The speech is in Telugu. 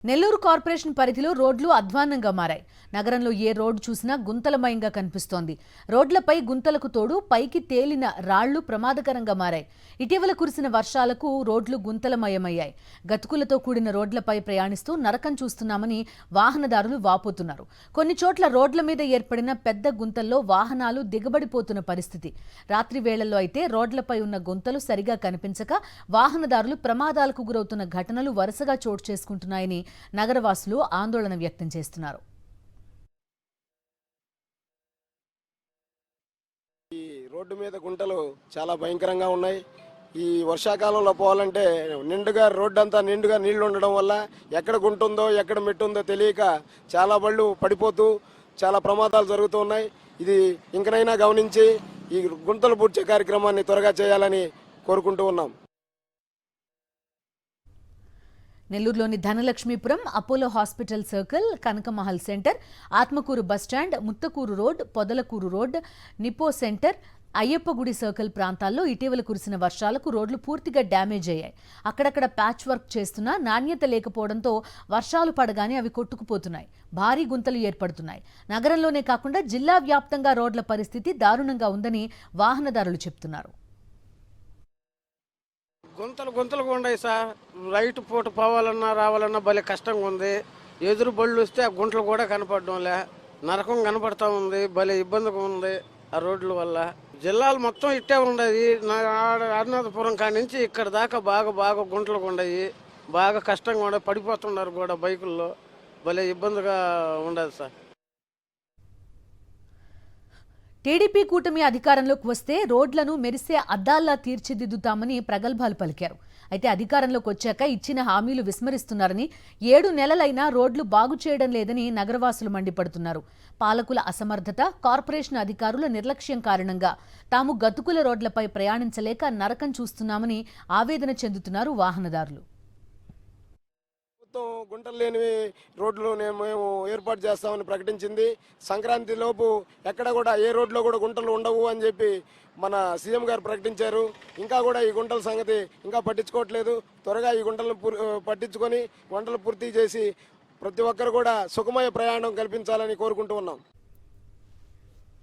నెల్లూరు కార్పొరేషన్ పరిధిలో రోడ్లు అధ్వాన్నంగా మారాయి. నగరంలో ఏ రోడ్డు చూసినా గుంతలమయంగా కనిపిస్తోంది. రోడ్లపై గుంతలకు తోడు పైకి తేలిన రాళ్లు ప్రమాదకరంగా మారాయి. ఇటీవల కురిసిన వర్షాలకు రోడ్లు గుంతలమయమయ్యాయి. గతుకులతో కూడిన రోడ్లపై ప్రయాణిస్తూ నరకం చూస్తున్నామని వాహనదారులు వాపోతున్నారు. కొన్ని చోట్ల రోడ్ల మీద ఏర్పడిన పెద్ద గుంతల్లో వాహనాలు దిగబడిపోతున్న పరిస్థితి. రాత్రి వేళల్లో అయితే రోడ్లపై ఉన్న గుంతలు సరిగా కనిపించక వాహనదారులు ప్రమాదాలకు గురవుతున్న ఘటనలు వరుసగా చోటు చేసుకుంటున్నాయని నగరవాసులు ఆందోళన వ్యక్తం చేస్తున్నారు. ఈ రోడ్డు మీద గుంటలు చాలా భయంకరంగా ఉన్నాయి. ఈ వర్షాకాలంలో పోవాలంటే నిండుగా రోడ్డు అంతా నిండుగా నీళ్లు ఉండడం వల్ల ఎక్కడ గుంట ఉందో ఎక్కడ మెట్టు ఉందో తెలియక చాలా బళ్ళు పడిపోతూ చాలా ప్రమాదాలు జరుగుతూ ఉన్నాయి. ఇది ఇంకనైనా గమనించి ఈ గుంతలు పూడ్చే కార్యక్రమాన్ని త్వరగా చేయాలని కోరుకుంటూ ఉన్నాం. నెల్లూరులోని Dhanalakshmipuram, Apollo hospital circle, Kanakamahal centre, Atmakur bus stand, Muthukur road, Podalakur road, నిపో సెంటర్, అయ్యప్పగుడి సర్కిల్ ప్రాంతాల్లో ఇటీవల కురిసిన వర్షాలకు రోడ్లు పూర్తిగా డ్యామేజ్ అయ్యాయి. అక్కడక్కడ ప్యాచ్ వర్క్ చేస్తున్నా నాణ్యత లేకపోవడంతో వర్షాలు పడగానే అవి కొట్టుకుపోతున్నాయి. భారీ గుంతలు ఏర్పడుతున్నాయి. నగరంలోనే కాకుండా జిల్లా వ్యాప్తంగా రోడ్ల పరిస్థితి దారుణంగా ఉందని వాహనదారులు చెబుతున్నారు. గుంతలుగా ఉన్నాయి సార్. రైట్ పూట పోవాలన్నా రావాలన్నా భలే కష్టంగా ఉంది. ఎదురు బళ్ళు వస్తే ఆ గుంటలు కూడా కనపడడంలే, నరకం కనపడతా ఉంది. భలే ఇబ్బందిగా ఉంది ఆ రోడ్ల వల్ల. జిల్లాలు మొత్తం ఇట్టే ఉండదు. అరుణాధపురం కాడి నుంచి ఇక్కడ దాకా బాగా గుంటలుగా ఉన్నాయి. బాగా కష్టంగా ఉండే, పడిపోతున్నారు కూడా బైకుల్లో. భలే ఇబ్బందిగా ఉండదు సార్. టీడీపీ కూటమి అధికారంలోకి వస్తే రోడ్లను మెరిసే అద్దాల్లా తీర్చిదిద్దుతామని ప్రగల్భాలు పలికారు. అయితే అధికారంలోకి వచ్చాక ఇచ్చిన హామీలు విస్మరిస్తున్నారని, 7 నెలలైనా రోడ్లు బాగు చేయడం లేదని నగరవాసులు మండిపడుతున్నారు. పాలకుల అసమర్థత, కార్పొరేషన్ అధికారుల నిర్లక్ష్యం కారణంగా తాము గతుకుల రోడ్లపై ప్రయాణించలేక నరకం చూస్తున్నామని ఆవేదన చెందుతున్నారు వాహనదారులు. గుంటలు లేనివి రోడ్లు మేము ఏర్పాటు చేస్తామని ప్రకటించింది. సంక్రాంతి లోపు ఎక్కడ కూడా ఏ రోడ్లో కూడా గుంటలు ఉండవు అని చెప్పి మన సీఎం గారు ప్రకటించారు. ఇంకా కూడా ఈ గుంటల సంగతి ఇంకా పట్టించుకోవట్లేదు. త్వరగా ఈ గుంటలను పట్టించుకొని గుంటలు పూర్తి చేసి ప్రతి ఒక్కరు కూడా సుఖమయ ప్రయాణం కల్పించాలని కోరుకుంటూ ఉన్నాం.